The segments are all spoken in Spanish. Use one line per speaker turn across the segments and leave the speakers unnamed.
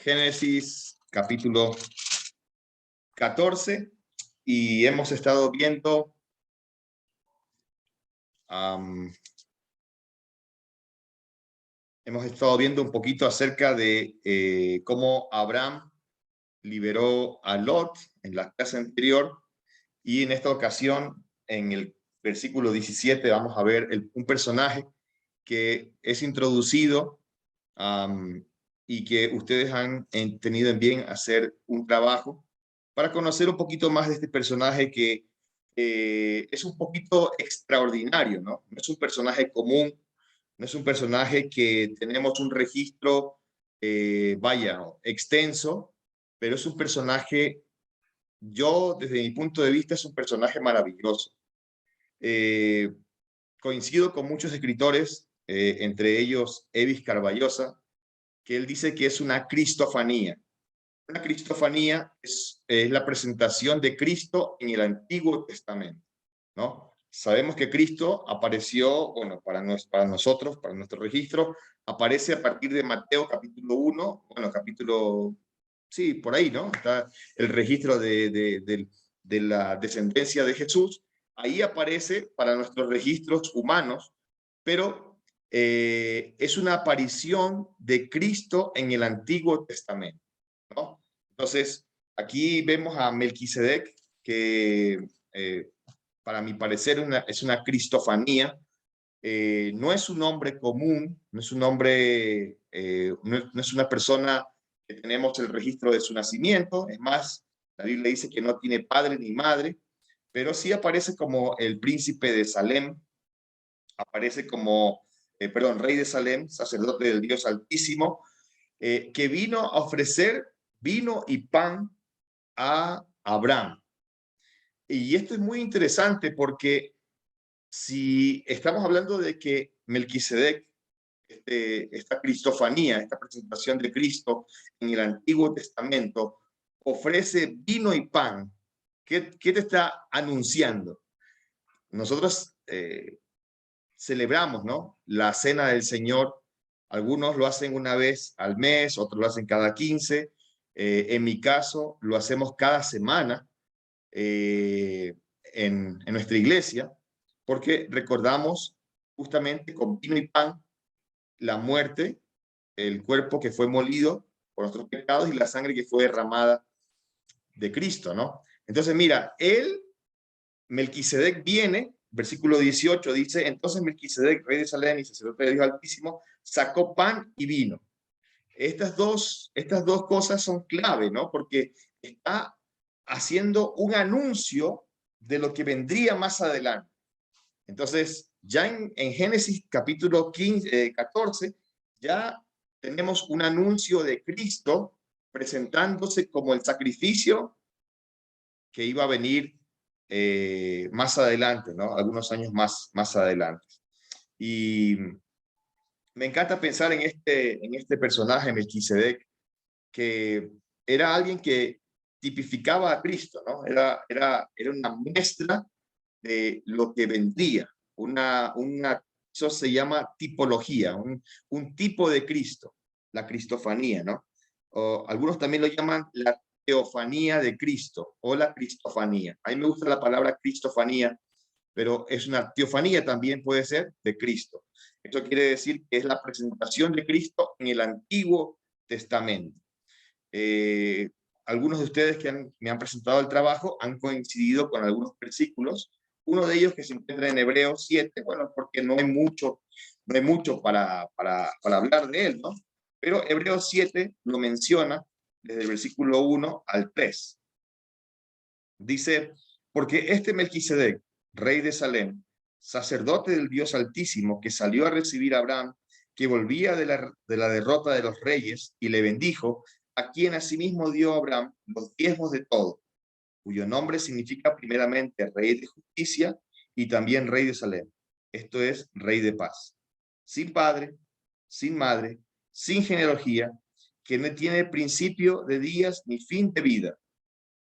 Génesis capítulo 14 y hemos estado viendo un poquito acerca de cómo Abraham liberó a Lot en la clase anterior, y en esta ocasión, en el versículo 17, vamos a ver un personaje que es introducido y que ustedes han tenido en bien hacer un trabajo para conocer un poquito más de este personaje que es un poquito extraordinario, ¿no? No es un personaje común, no es un personaje que tenemos un registro, extenso, pero es un personaje, desde mi punto de vista, es un personaje maravilloso. Coincido con muchos escritores, entre ellos Evis Carballosa, que él dice que es una cristofanía. Una cristofanía es la presentación de Cristo en el Antiguo Testamento, ¿no? Sabemos que Cristo apareció, bueno, para nosotros, para nuestro registro, aparece a partir de Mateo capítulo 1, sí, por ahí, ¿no? Está el registro de la descendencia de Jesús. Ahí aparece para nuestros registros humanos, pero es una aparición de Cristo en el Antiguo Testamento, ¿no? Entonces, aquí vemos a Melquisedec, que para mi parecer es una cristofanía. No es un hombre común, no es un hombre, no es una persona que tenemos el registro de su nacimiento. Es más, la Biblia dice que no tiene padre ni madre, pero sí aparece como el príncipe de Salem, aparece como, rey de Salem, sacerdote del Dios Altísimo, que vino a ofrecer vino y pan a Abraham. Y esto es muy interesante porque si estamos hablando de que Melquisedec, esta cristofanía, esta presentación de Cristo en el Antiguo Testamento, ofrece vino y pan, ¿qué te está anunciando? Nosotros celebramos, ¿no?, la cena del Señor. Algunos lo hacen una vez al mes, otros lo hacen cada 15. En mi caso, lo hacemos cada semana en nuestra iglesia, porque recordamos justamente con vino y pan la muerte, el cuerpo que fue molido por nuestros pecados y la sangre que fue derramada de Cristo, ¿no? Entonces, mira, Melquisedec viene, versículo 18 dice: entonces Melquisedec, rey de Salem y sacerdote de Dios Altísimo, sacó pan y vino. Estas dos cosas son clave, ¿no? Porque está haciendo un anuncio de lo que vendría más adelante. Entonces, ya en Génesis capítulo 14, ya tenemos un anuncio de Cristo presentándose como el sacrificio que iba a venir más adelante, ¿no? Algunos años más adelante. Y me encanta pensar en este personaje, Melquisedec, que era alguien que tipificaba a Cristo, ¿no? Era una muestra de lo que vendría, eso se llama tipología, un tipo de Cristo, la cristofanía, ¿no? O algunos también lo llaman la teofanía de Cristo o la cristofanía. A mí me gusta la palabra cristofanía, pero es una teofanía también, puede ser, de Cristo. Esto quiere decir que es la presentación de Cristo en el Antiguo Testamento. Algunos de ustedes que me han presentado el trabajo han coincidido con algunos versículos. Uno de ellos que se encuentra en Hebreos 7, bueno, porque no hay mucho para hablar de él, ¿no? Pero Hebreos 7 lo menciona desde el versículo 1 al 3. Dice: porque este Melquisedec, rey de Salem, sacerdote del Dios Altísimo, que salió a recibir a Abraham, que volvía de la derrota de los reyes, y le bendijo, a quien asimismo dio a Abraham los diezmos de todo, cuyo nombre significa primeramente rey de justicia y también rey de Salem, esto es, rey de paz, sin padre, sin madre, sin genealogía, que no tiene principio de días ni fin de vida,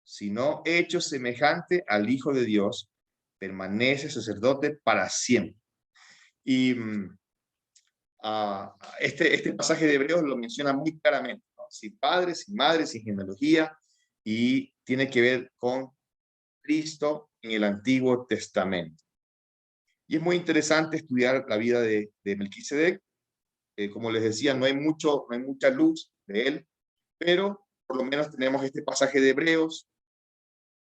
sino hecho semejante al Hijo de Dios, permanece sacerdote para siempre. Y este pasaje de Hebreos lo menciona muy claramente, ¿no? sin padre, sin madre, sin genealogía, y tiene que ver con Cristo en el Antiguo Testamento. Y es muy interesante estudiar la vida de Melquisedec. Como les decía, no hay mucha luz de él, pero por lo menos tenemos este pasaje de Hebreos,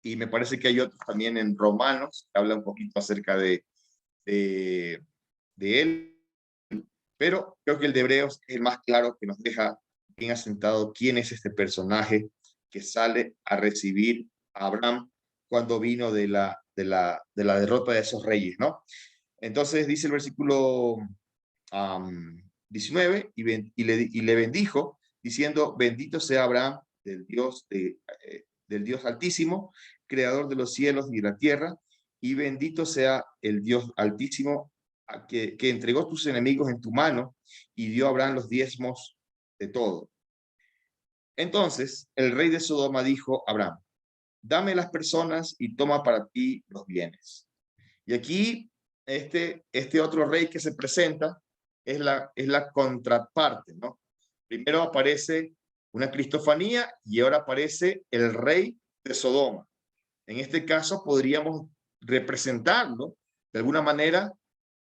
y me parece que hay otros también en Romanos, que habla un poquito acerca de él, pero creo que el de Hebreos es el más claro, que nos deja bien asentado quién es este personaje que sale a recibir a Abraham cuando vino de la derrota de esos reyes, ¿no? Entonces dice el versículo 19, y le bendijo, diciendo, bendito sea Abraham del Dios Altísimo, creador de los cielos y de la tierra, y bendito sea el Dios Altísimo, que entregó tus enemigos en tu mano y dio a Abraham los diezmos de todo. Entonces el rey de Sodoma dijo a Abraham, dame las personas y toma para ti los bienes. Y aquí este otro rey que se presenta es la contraparte, ¿no? Primero aparece una cristofanía y ahora aparece el rey de Sodoma. En este caso podríamos representarlo de alguna manera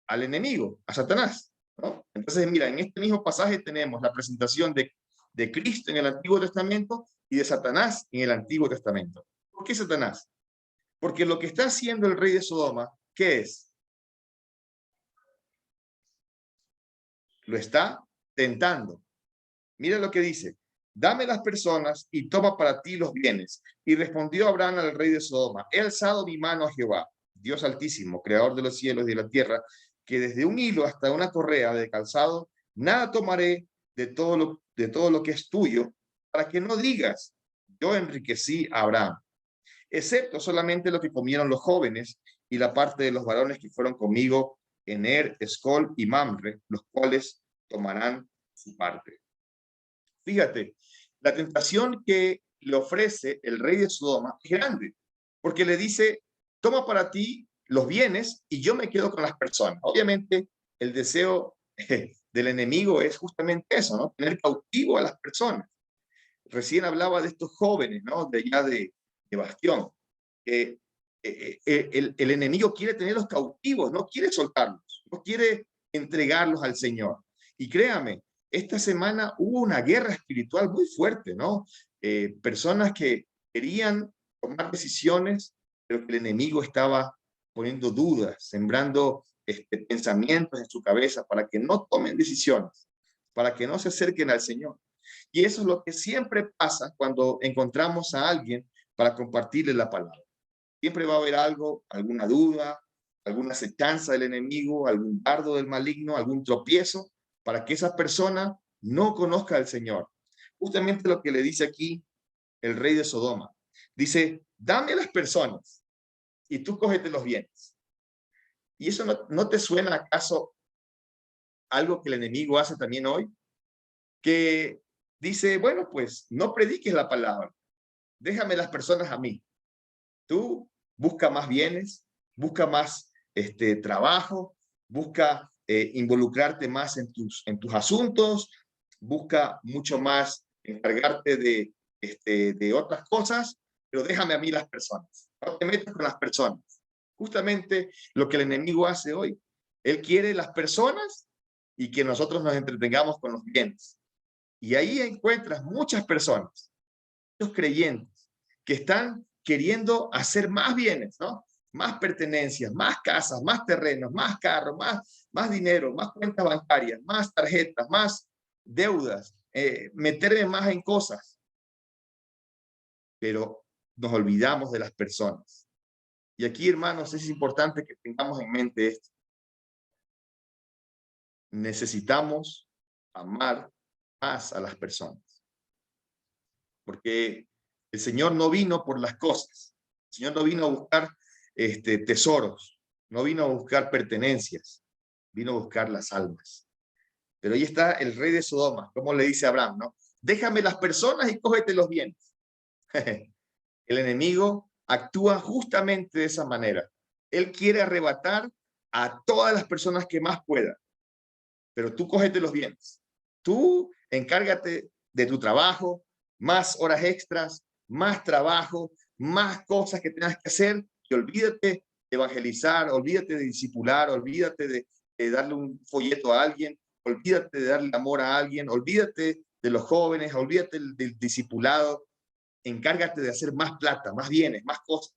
al enemigo, a Satanás, ¿no? Entonces, mira, en este mismo pasaje tenemos la presentación de Cristo en el Antiguo Testamento y de Satanás en el Antiguo Testamento. ¿Por qué Satanás? Porque lo que está haciendo el rey de Sodoma, ¿qué es? Lo está tentando. Mira lo que dice, dame las personas y toma para ti los bienes. Y respondió Abraham al rey de Sodoma, he alzado mi mano a Jehová, Dios Altísimo, creador de los cielos y de la tierra, que desde un hilo hasta una correa de calzado, nada tomaré de todo lo que es tuyo, para que no digas, yo enriquecí a Abraham, excepto solamente lo que comieron los jóvenes y la parte de los varones que fueron conmigo, Ener, Escol y Mamre, los cuales tomarán su parte. Fíjate, la tentación que le ofrece el rey de Sodoma es grande, porque le dice, toma para ti los bienes y yo me quedo con las personas. Obviamente, el deseo del enemigo es justamente eso, ¿no? Tener cautivo a las personas. Recién hablaba de estos jóvenes, ¿no? De allá de Bastión. El enemigo quiere tenerlos cautivos, no quiere soltarlos, no quiere entregarlos al Señor. Y créame, esta semana hubo una guerra espiritual muy fuerte, ¿no? Personas que querían tomar decisiones, pero que el enemigo estaba poniendo dudas, sembrando pensamientos en su cabeza para que no tomen decisiones, para que no se acerquen al Señor. Y eso es lo que siempre pasa cuando encontramos a alguien para compartirle la palabra. Siempre va a haber algo, alguna duda, alguna acechanza del enemigo, algún dardo del maligno, algún tropiezo, para que esa persona no conozca al Señor. Justamente lo que le dice aquí el rey de Sodoma. Dice, dame las personas y tú cógete los bienes. ¿Y eso no te suena acaso algo que el enemigo hace también hoy? Que dice, bueno, pues no prediques la palabra, déjame las personas a mí. Tú busca más bienes, busca más trabajo, busca involucrarte más en tus asuntos, busca mucho más encargarte de otras cosas, pero déjame a mí las personas. No te metas con las personas. Justamente lo que el enemigo hace hoy. Él quiere las personas y que nosotros nos entretengamos con los bienes. Y ahí encuentras muchas personas, muchos creyentes, que están queriendo hacer más bienes, ¿no? Más pertenencias, más casas, más terrenos, más carros, más dinero, más cuentas bancarias, más tarjetas, más deudas, meterme más en cosas. Pero nos olvidamos de las personas. Y aquí, hermanos, es importante que tengamos en mente esto. Necesitamos amar más a las personas. Porque el Señor no vino por las cosas. El Señor no vino a buscar tesoros, no vino a buscar pertenencias, vino a buscar las almas. Pero ahí está el rey de Sodoma, como le dice a Abraham, ¿no? Déjame las personas y cógete los bienes. El enemigo actúa justamente de esa manera. Él quiere arrebatar a todas las personas que más pueda, pero tú cógete los bienes. Tú encárgate de tu trabajo, más horas extras, más trabajo, más cosas que tengas que hacer, y olvídate de evangelizar, olvídate de discipular, olvídate de darle un folleto a alguien, olvídate de darle amor a alguien, olvídate de los jóvenes, olvídate del discipulado, encárgate de hacer más plata, más bienes, más cosas.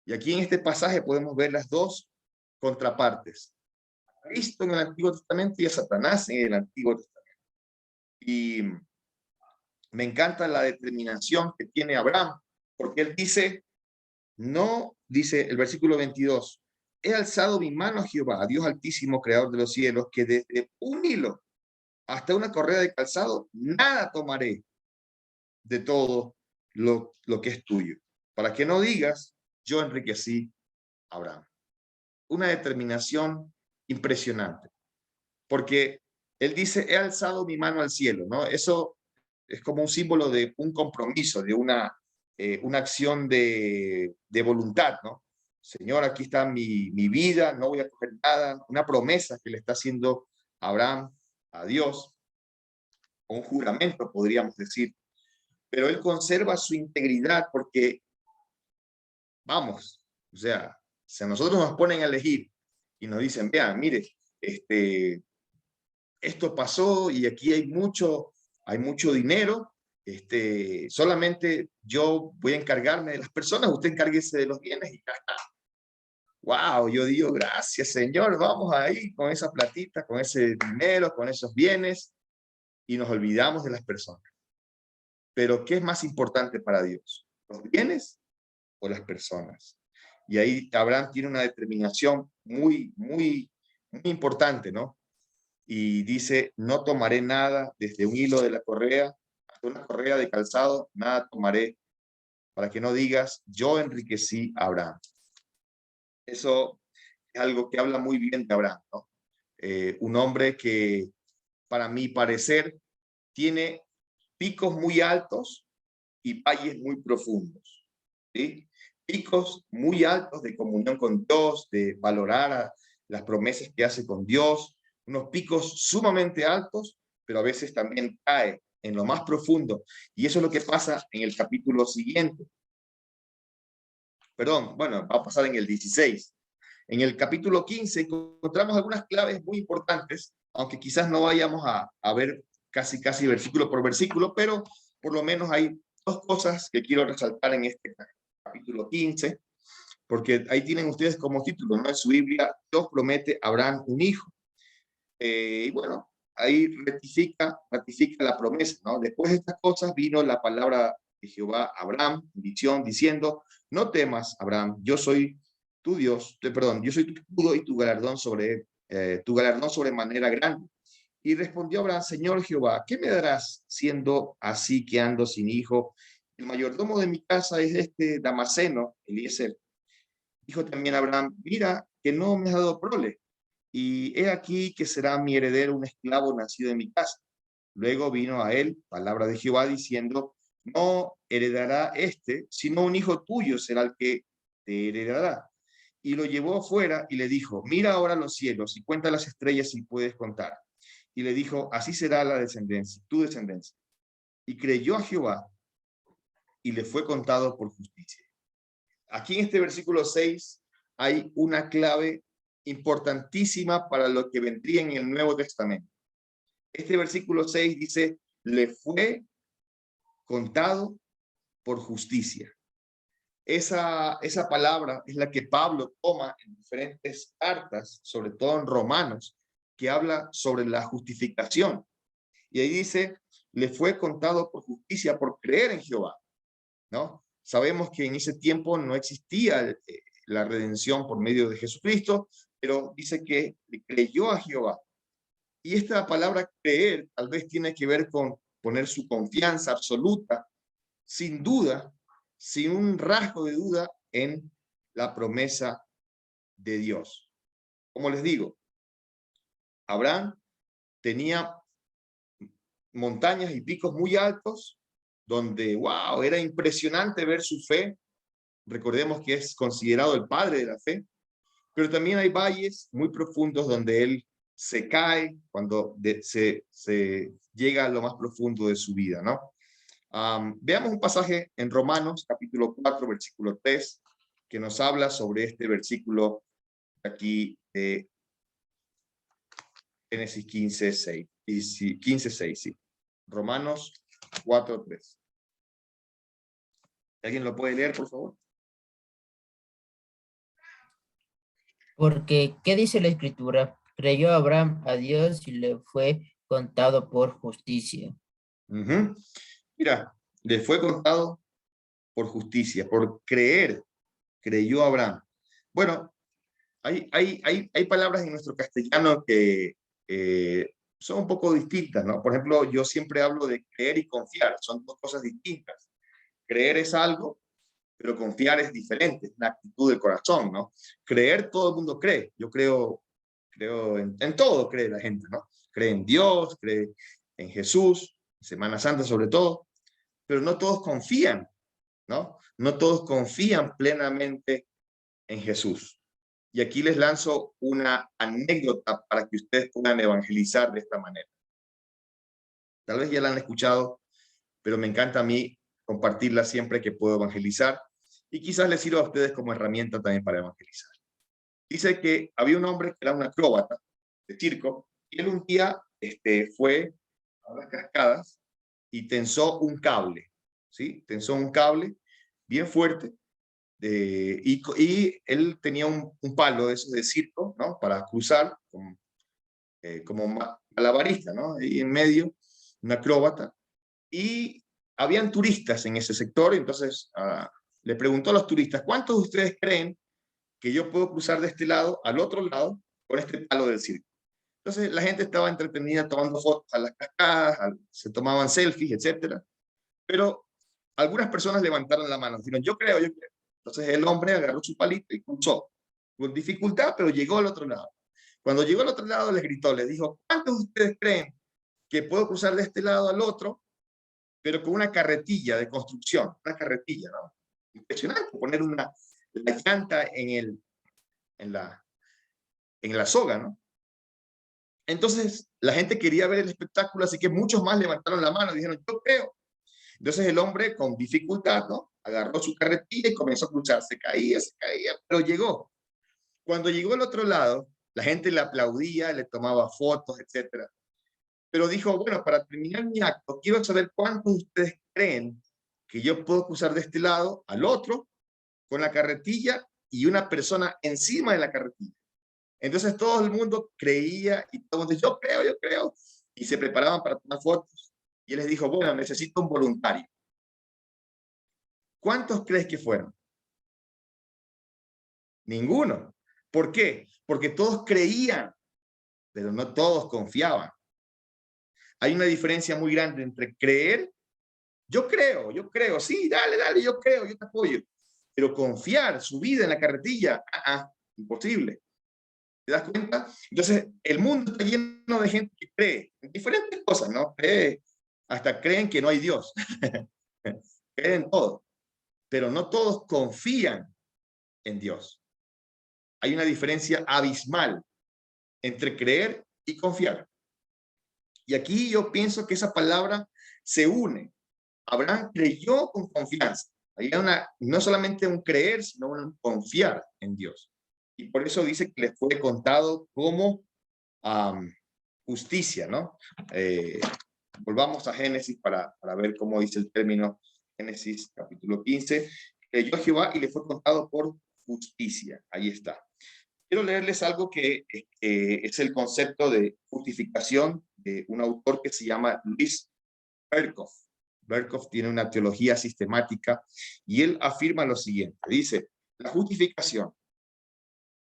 Y aquí en este pasaje podemos ver las dos contrapartes. A Cristo en el Antiguo Testamento y a Satanás en el Antiguo Testamento. Y me encanta la determinación que tiene Abraham, porque él dice, no, dice el versículo 22, he alzado mi mano a Jehová, a Dios Altísimo, Creador de los cielos, que desde un hilo hasta una correa de calzado, nada tomaré de todo lo que es tuyo. Para que no digas, yo enriquecí a Abraham. Una determinación impresionante, porque él dice, he alzado mi mano al cielo, ¿no? Eso es como un símbolo de un compromiso, de una acción de voluntad, ¿no? Señor, aquí está mi vida, no voy a coger nada, una promesa que le está haciendo Abraham a Dios, un juramento, podríamos decir, pero él conserva su integridad porque, vamos, o sea, si a nosotros nos ponen a elegir y nos dicen, vean, mire, esto pasó y aquí hay mucho dinero, solamente yo voy a encargarme de las personas, usted encárguese de los bienes y ya está. Wow, yo digo, gracias Señor, vamos ahí con esa platita, con ese dinero, con esos bienes y nos olvidamos de las personas. Pero ¿qué es más importante para Dios? ¿Los bienes o las personas? Y ahí Abraham tiene una determinación muy importante, ¿no? Y dice, no tomaré nada desde un hilo de la correa hasta una correa de calzado, nada tomaré, para que no digas, yo enriquecí a Abraham. Eso es algo que habla muy bien de Abraham, ¿no? Un hombre que, para mi parecer, tiene picos muy altos y valles muy profundos, ¿sí? Picos muy altos de comunión con Dios, de valorar a las promesas que hace con Dios, unos picos sumamente altos, pero a veces también cae en lo más profundo. Y eso es lo que pasa en el capítulo siguiente. Perdón, bueno, va a pasar en el 16. En el capítulo 15 encontramos algunas claves muy importantes, aunque quizás no vayamos a ver casi versículo por versículo, pero por lo menos hay dos cosas que quiero resaltar en este capítulo 15, porque ahí tienen ustedes como título, ¿no? En su Biblia, Dios promete a Abraham un hijo. Y bueno, ahí ratifica la promesa, ¿no? Después de estas cosas vino la palabra de Jehová a Abraham, en visión, diciendo, no temas, Abraham, yo soy tu Dios, perdón, yo soy tu escudo y tu galardón sobre manera grande. Y respondió Abraham, Señor Jehová, ¿qué me darás siendo así que ando sin hijo? El mayordomo de mi casa es este Damaseno, Eliezer. Dijo también Abraham, mira que no me has dado prole, y he aquí que será mi heredero un esclavo nacido en mi casa. Luego vino a él palabra de Jehová diciendo, no heredará este, sino un hijo tuyo será el que te heredará. Y lo llevó fuera y le dijo, mira ahora los cielos y cuenta las estrellas si puedes contar. Y le dijo, así será la descendencia, tu descendencia. Y creyó a Jehová y le fue contado por justicia. Aquí en este versículo 6 hay una clave importantísima para lo que vendría en el Nuevo Testamento. Este versículo 6 dice, le fue contado por justicia. Esa palabra es la que Pablo toma en diferentes cartas, sobre todo en Romanos, que habla sobre la justificación. Y ahí dice, le fue contado por justicia por creer en Jehová, ¿no? Sabemos que en ese tiempo no existía la redención por medio de Jesucristo, pero dice que le creyó a Jehová. Y esta palabra creer tal vez tiene que ver con poner su confianza absoluta, sin duda, sin un rasgo de duda, en la promesa de Dios. Como les digo, Abraham tenía montañas y picos muy altos, donde, wow, era impresionante ver su fe. Recordemos que es considerado el padre de la fe, pero también hay valles muy profundos donde él se cae, cuando se llega a lo más profundo de su vida, ¿no? Veamos un pasaje en Romanos, capítulo 4, versículo 3, que nos habla sobre este versículo aquí de Génesis 15, 6. 15, 6, sí. Romanos 4, 3. ¿Alguien lo puede leer, por favor?
Porque, ¿qué dice la Escritura? Creyó Abraham a Dios y le fue contado por justicia.
Mira, le fue contado por justicia, por creer, creyó Abraham. Bueno, hay palabras en nuestro castellano que son un poco distintas, ¿no? Por ejemplo, yo siempre hablo de creer y confiar, son dos cosas distintas. Creer es algo, pero confiar es diferente, es una actitud del corazón, ¿no? Creer, todo el mundo cree. Yo creo en todo, cree la gente, ¿no? Cree en Dios, cree en Jesús, Semana Santa sobre todo, pero no todos confían, ¿no? No todos confían plenamente en Jesús. Y aquí les lanzo una anécdota para que ustedes puedan evangelizar de esta manera. Tal vez ya la han escuchado, pero me encanta a mí compartirla siempre que puedo evangelizar y quizás les sirva a ustedes como herramienta también para evangelizar. Dice que había un hombre que era un acróbata de circo y él un día fue a las cascadas y tensó un cable, ¿sí? Tensó un cable bien fuerte y él tenía un palo de esos de circo, ¿no? Para cruzar como malabarista, ¿no? Ahí en medio, un acróbata. Y habían turistas en ese sector, entonces le preguntó a los turistas, ¿cuántos de ustedes creen que yo puedo cruzar de este lado al otro lado con este palo del circo? Entonces la gente estaba entretenida tomando fotos a las cascadas, se tomaban selfies, etcétera. Pero algunas personas levantaron la mano, dijeron, yo creo, yo creo. Entonces el hombre agarró su palito y cruzó. Con dificultad, pero llegó al otro lado. Cuando llegó al otro lado, les gritó, les dijo, ¿cuántos de ustedes creen que puedo cruzar de este lado al otro, pero con una carretilla de construcción? Una carretilla, ¿no? Impresionante, poner la llanta en la soga, ¿no? Entonces, la gente quería ver el espectáculo, así que muchos más levantaron la mano y dijeron, yo creo. Entonces el hombre con dificultad, ¿no? Agarró su carretilla y comenzó a cruzar, se caía, pero llegó. Cuando llegó al otro lado, la gente le aplaudía, le tomaba fotos, etcétera. Pero dijo, bueno, para terminar mi acto, quiero saber cuántos de ustedes creen que yo puedo cruzar de este lado al otro con la carretilla y una persona encima de la carretilla. Entonces todo el mundo creía y todo el mundo, yo creo, yo creo. Y se preparaban para tomar fotos. Y él les dijo, bueno, necesito un voluntario. ¿Cuántos crees que fueron? Ninguno. ¿Por qué? Porque todos creían, pero no todos confiaban. Hay una diferencia muy grande entre creer, yo creo, sí, dale, dale, yo creo, yo te apoyo. Pero confiar su vida en la carretilla, imposible. ¿Te das cuenta? Entonces, el mundo está lleno de gente que cree en diferentes cosas, ¿no? Hasta creen que no hay Dios. Creen en todo. Pero no todos confían en Dios. Hay una diferencia abismal entre creer y confiar. Y aquí yo pienso que esa palabra se une. Abraham creyó con confianza. Había no solamente un creer, sino un confiar en Dios. Y por eso dice que le fue contado como justicia, ¿no? Volvamos a Génesis para ver cómo dice el término. Génesis capítulo 15. Creyó a Jehová y le fue contado por justicia. Ahí está. Quiero leerles algo que es el concepto de justificación de un autor que se llama Luis Berkhoff. Berkhoff tiene una teología sistemática y él afirma lo siguiente. Dice, la justificación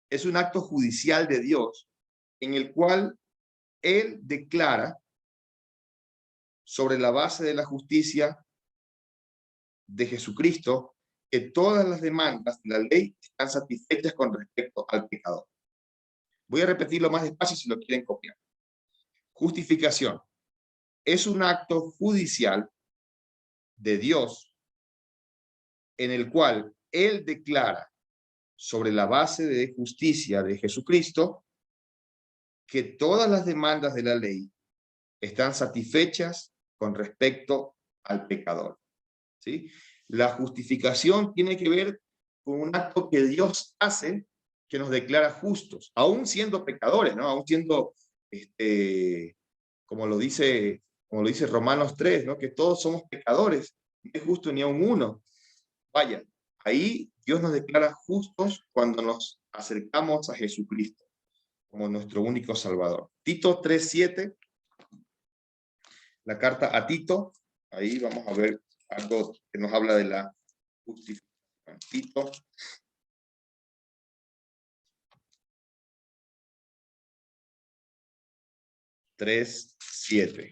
es un acto judicial de Dios en el cual él declara sobre la base de la justicia de Jesucristo que todas las demandas de la ley están satisfechas con respecto al pecador. Voy a repetirlo más despacio si lo quieren copiar. Justificación es un acto judicial de Dios en el cual él declara sobre la base de justicia de Jesucristo que todas las demandas de la ley están satisfechas con respecto al pecador. ¿Sí? La justificación tiene que ver con un acto que Dios hace que nos declara justos, aún siendo pecadores, ¿no? Aún siendo, como lo dice Romanos 3, ¿no? Que todos somos pecadores, no es justo ni aún uno. Vaya, ahí Dios nos declara justos cuando nos acercamos a Jesucristo como nuestro único Salvador. Tito 3:7, la carta a Tito, ahí vamos a ver algo que nos habla de la justificación. Tito 3:7.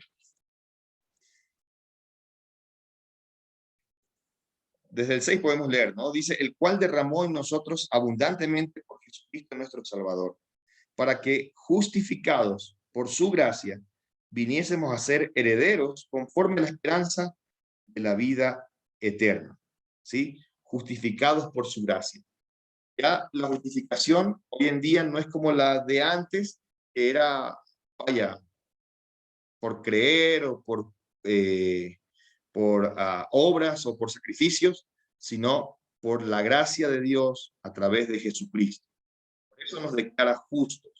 Desde el 6 podemos leer, ¿no? Dice, el cual derramó en nosotros abundantemente por Jesucristo nuestro Salvador, para que, justificados por su gracia, viniésemos a ser herederos conforme a la esperanza de la vida eterna, ¿sí? Justificados por su gracia. Ya la justificación hoy en día no es como la de antes, que era, vaya, por creer o por obras o por sacrificios, sino por la gracia de Dios a través de Jesucristo. Por eso nos declara justos.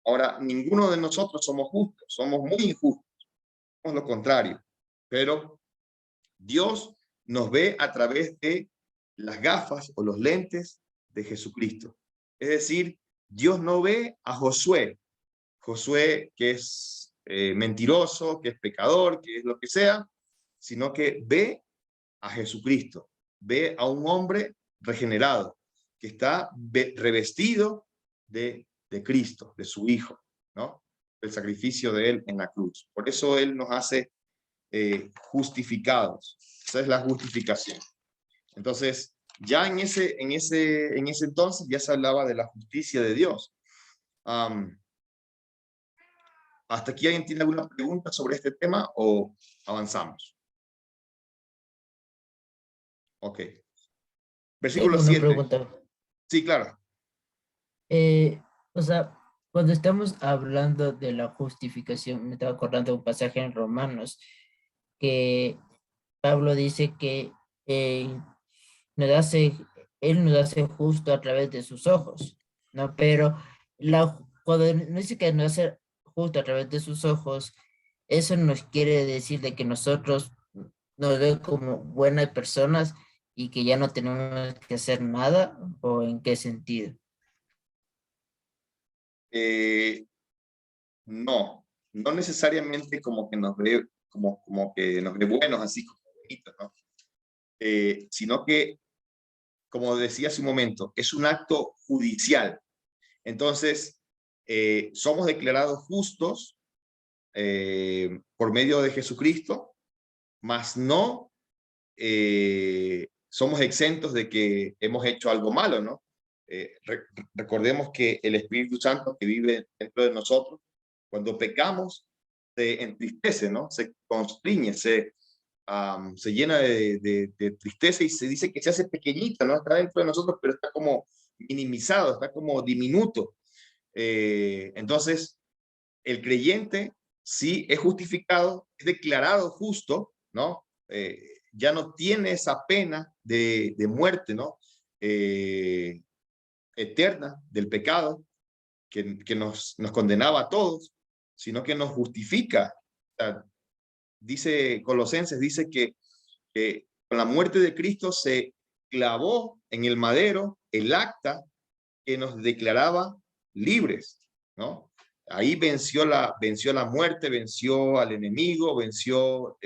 Ahora, ninguno de nosotros somos justos, somos muy injustos, somos lo contrario, pero Dios nos ve a través de las gafas o los lentes de Jesucristo. Es decir, Dios no ve a Josué que es mentiroso, que es pecador, que es lo que sea, sino que ve a Jesucristo, ve a un hombre regenerado, que está revestido de Cristo, de su Hijo, ¿no? El sacrificio de Él en la cruz. Por eso Él nos hace justificados. Esa es la justificación. Entonces, ya en ese entonces ya se hablaba de la justicia de Dios. ¿Hasta aquí alguien tiene alguna pregunta sobre este tema o avanzamos? Ok. Versículo
Tengo una
7.
pregunta.
Sí, claro.
O sea, cuando estamos hablando de la justificación, me estaba acordando de un pasaje en Romanos que Pablo dice que eh, nos hace, él nos hace justo a través de sus ojos, ¿no? Pero cuando nos dice que nos hace justo a través de sus ojos, eso nos quiere decir de que nosotros nos ve como buenas personas y que ya no tenemos que hacer nada, ¿o en qué sentido?
No, no necesariamente como que nos ve, como que nos ve buenos, así como bonitos, ¿no? Sino que, como decía hace un momento, es un acto judicial. Entonces, somos declarados justos por medio de Jesucristo, mas no somos exentos de que hemos hecho algo malo, ¿no? Recordemos que el Espíritu Santo que vive dentro de nosotros, cuando pecamos, se entristece, ¿no? Se constriñe, se llena de tristeza y se dice que se hace pequeñita, ¿no? Está dentro de nosotros, pero está como minimizado, está como diminuto. Entonces, el creyente sí es justificado, es declarado justo, ¿no? Ya no tiene esa pena de muerte, ¿no? Eterna del pecado que nos condenaba a todos, sino que nos justifica. O sea, dice Colosenses, dice que con la muerte de Cristo se clavó en el madero el acta que nos declaraba libres, ¿no? Ahí venció la muerte, venció al enemigo, venció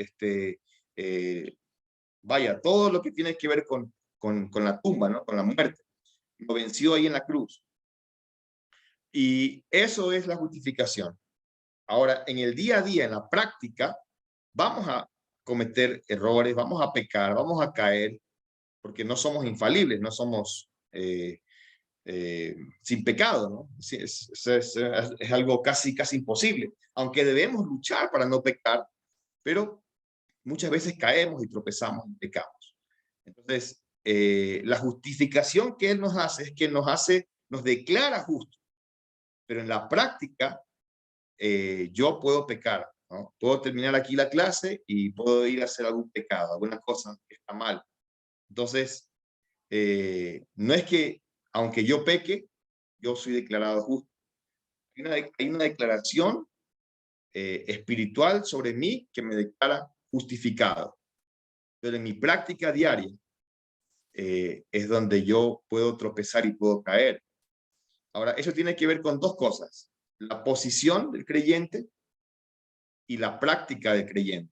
vaya, todo lo que tiene que ver con la tumba, ¿no? Con la muerte. Lo venció ahí en la cruz. Y eso es la justificación. Ahora, en el día a día, en la práctica, vamos a cometer errores, vamos a pecar, vamos a caer, porque no somos infalibles, no somos sin pecado, ¿no? Es algo casi imposible, aunque debemos luchar para no pecar, pero muchas veces caemos y tropezamos y pecamos. Entonces, la justificación que Él nos hace es que nos declara justos. pero en la práctica yo puedo pecar, ¿no? Puedo terminar aquí la clase y puedo ir a hacer algún pecado, alguna cosa que está mal. Entonces, no es que aunque yo peque, yo soy declarado justo. Hay una declaración espiritual sobre mí que me declara justificado. Pero en mi práctica diaria es donde yo puedo tropezar y puedo caer. Ahora, eso tiene que ver con dos cosas: la posición del creyente y la práctica del creyente.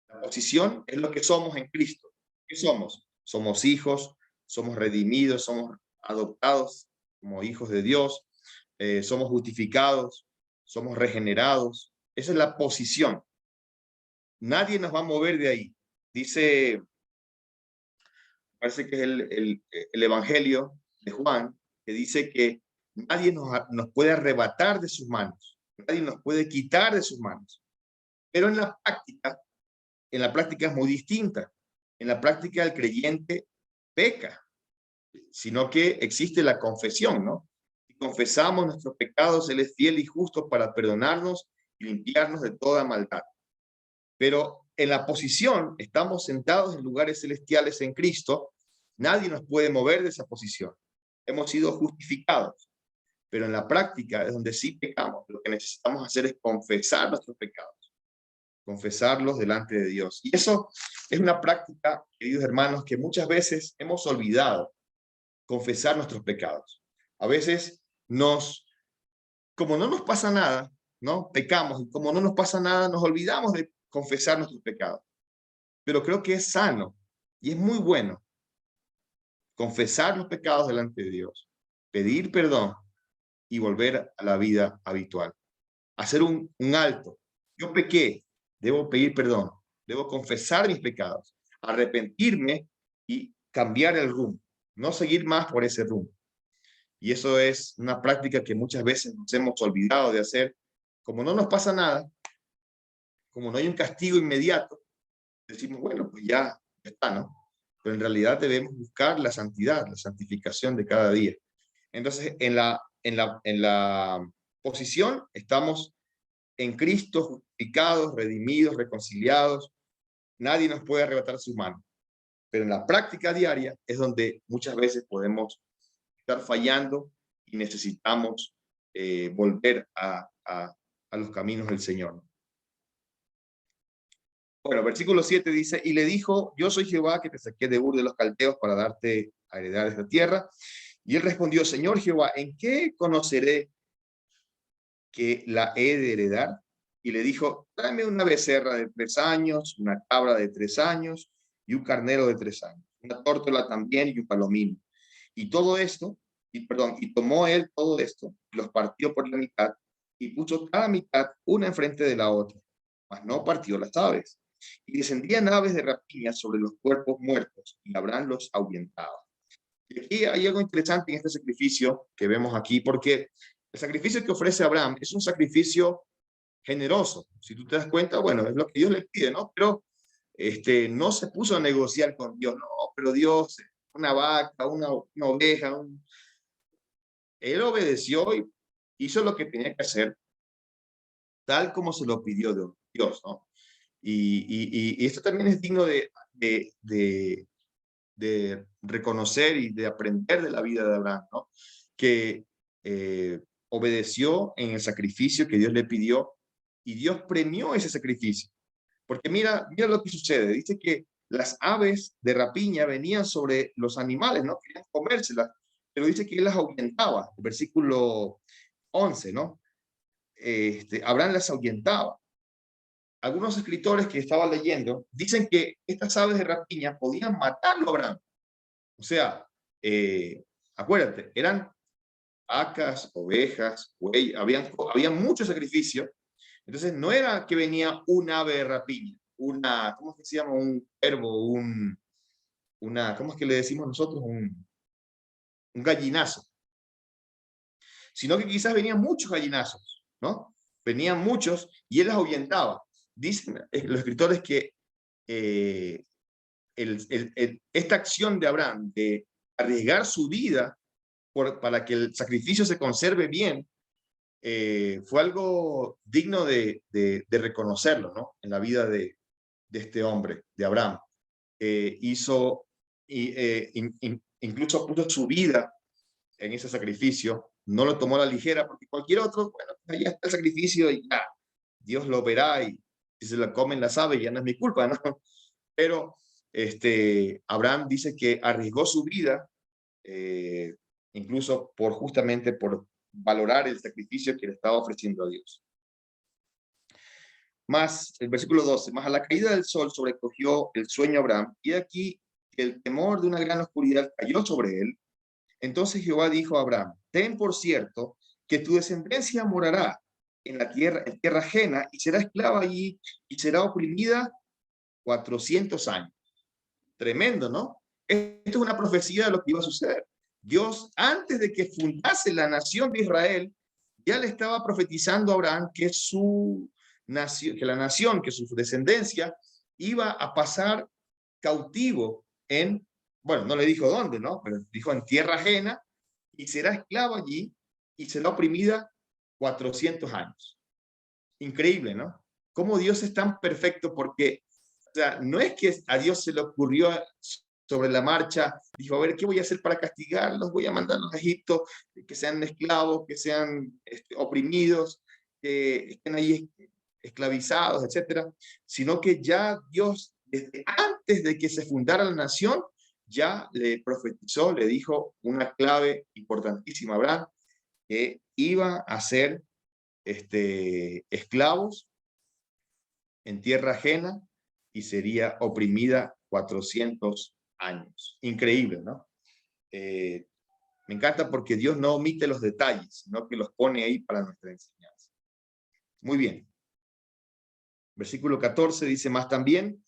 La posición es lo que somos en Cristo. ¿Qué somos? Somos hijos, somos redimidos, somos adoptados como hijos de Dios, somos justificados, somos regenerados. Esa es la posición. Nadie nos va a mover de ahí. Dice, parece que es el Evangelio de Juan, que dice que nadie nos puede arrebatar de sus manos, nadie nos puede quitar de sus manos. Pero en la práctica es muy distinta. En la práctica el creyente peca, sino que existe la confesión, ¿no? Si confesamos nuestros pecados, Él es fiel y justo para perdonarnos y limpiarnos de toda maldad. Pero en la posición, estamos sentados en lugares celestiales en Cristo, nadie nos puede mover de esa posición. Hemos sido justificados, pero en la práctica es donde sí pecamos. Lo que necesitamos hacer es confesar nuestros pecados, confesarlos delante de Dios. Y eso es una práctica, queridos hermanos, que muchas veces hemos olvidado, confesar nuestros pecados. A veces como no nos pasa nada, ¿no? Pecamos, y como no nos pasa nada, nos olvidamos de confesar nuestros pecados. Pero creo que es sano y es muy bueno confesar los pecados delante de Dios, pedir perdón y volver a la vida habitual. Hacer un alto. Yo pequé, debo pedir perdón, debo confesar mis pecados, arrepentirme y cambiar el rumbo, no seguir más por ese rumbo. Y eso es una práctica que muchas veces nos hemos olvidado de hacer. Como no nos pasa nada, como no hay un castigo inmediato, decimos, bueno, pues ya está, ¿no? Pero en realidad debemos buscar la santidad, la santificación de cada día. Entonces, en la posición estamos en Cristo, justificados, redimidos, reconciliados. Nadie nos puede arrebatar su mano. Pero en la práctica diaria es donde muchas veces podemos estar fallando y necesitamos volver a los caminos del Señor. Bueno, versículo 7 dice, y le dijo, yo soy Jehová que te saqué de Ur de los Caldeos para darte a heredar esta tierra. Y él respondió, Señor Jehová, ¿en qué conoceré que la he de heredar? Y le dijo, tráeme una becerra de 3 años, una cabra de 3 años y un carnero de 3 años, una tórtola también y un palomino. Y todo esto, y tomó él todo esto, los partió por la mitad y puso cada mitad una enfrente de la otra, mas no partió las aves. Y descendían aves de rapiña sobre los cuerpos muertos y Abraham los ahuyentaba. Y aquí hay algo interesante en este sacrificio que vemos aquí, porque el sacrificio que ofrece Abraham es un sacrificio generoso. Si tú te das cuenta, bueno, es lo que Dios le pide, ¿no? Pero no se puso a negociar con Dios, no, pero Dios, una vaca, una oveja, él obedeció y hizo lo que tenía que hacer, tal como se lo pidió Dios, ¿no? Y esto también es digno de reconocer y de aprender de la vida de Abraham, ¿no? Que obedeció en el sacrificio que Dios le pidió y Dios premió ese sacrificio. Porque mira lo que sucede. Dice que las aves de rapiña venían sobre los animales, ¿no? Querían comérselas, pero dice que él las ahuyentaba. El versículo 11, ¿no? Abraham las ahuyentaba. Algunos escritores que estaba leyendo dicen que estas aves de rapiña podían matarlo a Abraham. O sea, acuérdate, eran vacas, ovejas, güey, había mucho sacrificio. Entonces no era que venía un ave de rapiña, ¿cómo es que se llama? Un cuervo, ¿cómo es que le decimos nosotros? Un gallinazo. Sino que quizás venían muchos gallinazos, ¿no? Venían muchos y él las ahuyentaba. Dicen los escritores que esta acción de Abraham de arriesgar su vida para que el sacrificio se conserve bien, fue algo digno de reconocerlo, ¿no? En la vida de este hombre, de Abraham. Hizo, incluso puso su vida en ese sacrificio, no lo tomó a la ligera, porque cualquier otro, bueno, ya está el sacrificio y ya, Dios lo verá y si se lo comen las aves ya no es mi culpa, ¿no? Pero Abraham dice que arriesgó su vida, incluso justamente por valorar el sacrificio que le estaba ofreciendo a Dios. Más, el versículo 12, más a la caída del sol sobrecogió el sueño a Abraham, y aquí el temor de una gran oscuridad cayó sobre él. Entonces Jehová dijo a Abraham, ten por cierto que tu descendencia morará en tierra ajena, y será esclava allí, y será oprimida 400 años. Tremendo, ¿no? Esto es una profecía de lo que iba a suceder. Dios, antes de que fundase la nación de Israel, ya le estaba profetizando a Abraham que su nación, que la nación, que su descendencia iba a pasar cautivo en, bueno, no le dijo dónde, ¿no? Pero dijo en tierra ajena, y será esclavo allí y será oprimida 400 años. Increíble, ¿no? Cómo Dios es tan perfecto, porque, o sea, no es que a Dios se le ocurrió sobre la marcha, dijo, a ver, ¿qué voy a hacer para castigarlos? Voy a mandarlos a Egipto, que sean esclavos, que sean oprimidos, que estén ahí esclavizados, etcétera, sino que ya Dios, desde antes de que se fundara la nación, ya le profetizó, le dijo una clave importantísima a Abraham, que iba a ser esclavos en tierra ajena y sería oprimida 400 años. Increíble, ¿no? Me encanta porque Dios no omite los detalles, sino que los pone ahí para nuestra enseñanza. Muy bien. Versículo 14 dice, más también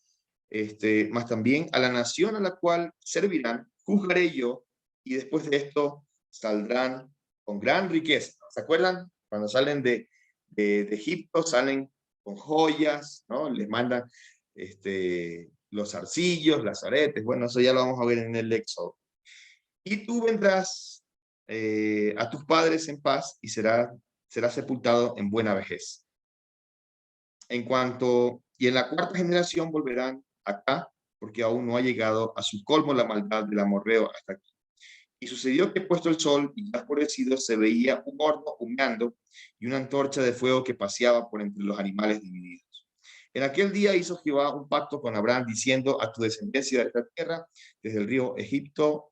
a la nación a la cual servirán, juzgaré yo, y después de esto saldrán con gran riqueza. ¿Se acuerdan? Cuando salen de Egipto, salen con joyas, ¿no? Les mandan los arcillos, las aretes. Bueno, eso ya lo vamos a ver en el Éxodo. Y tú vendrás a tus padres en paz y será sepultado en buena vejez. Y en la cuarta generación volverán acá, porque aún no ha llegado a su colmo la maldad del amorreo hasta aquí. Y sucedió que puesto el sol y ya oscurecido, se veía un horno humeando y una antorcha de fuego que paseaba por entre los animales divididos. En aquel día hizo Jehová un pacto con Abraham, diciendo, a tu descendencia de esta tierra, desde el río de Egipto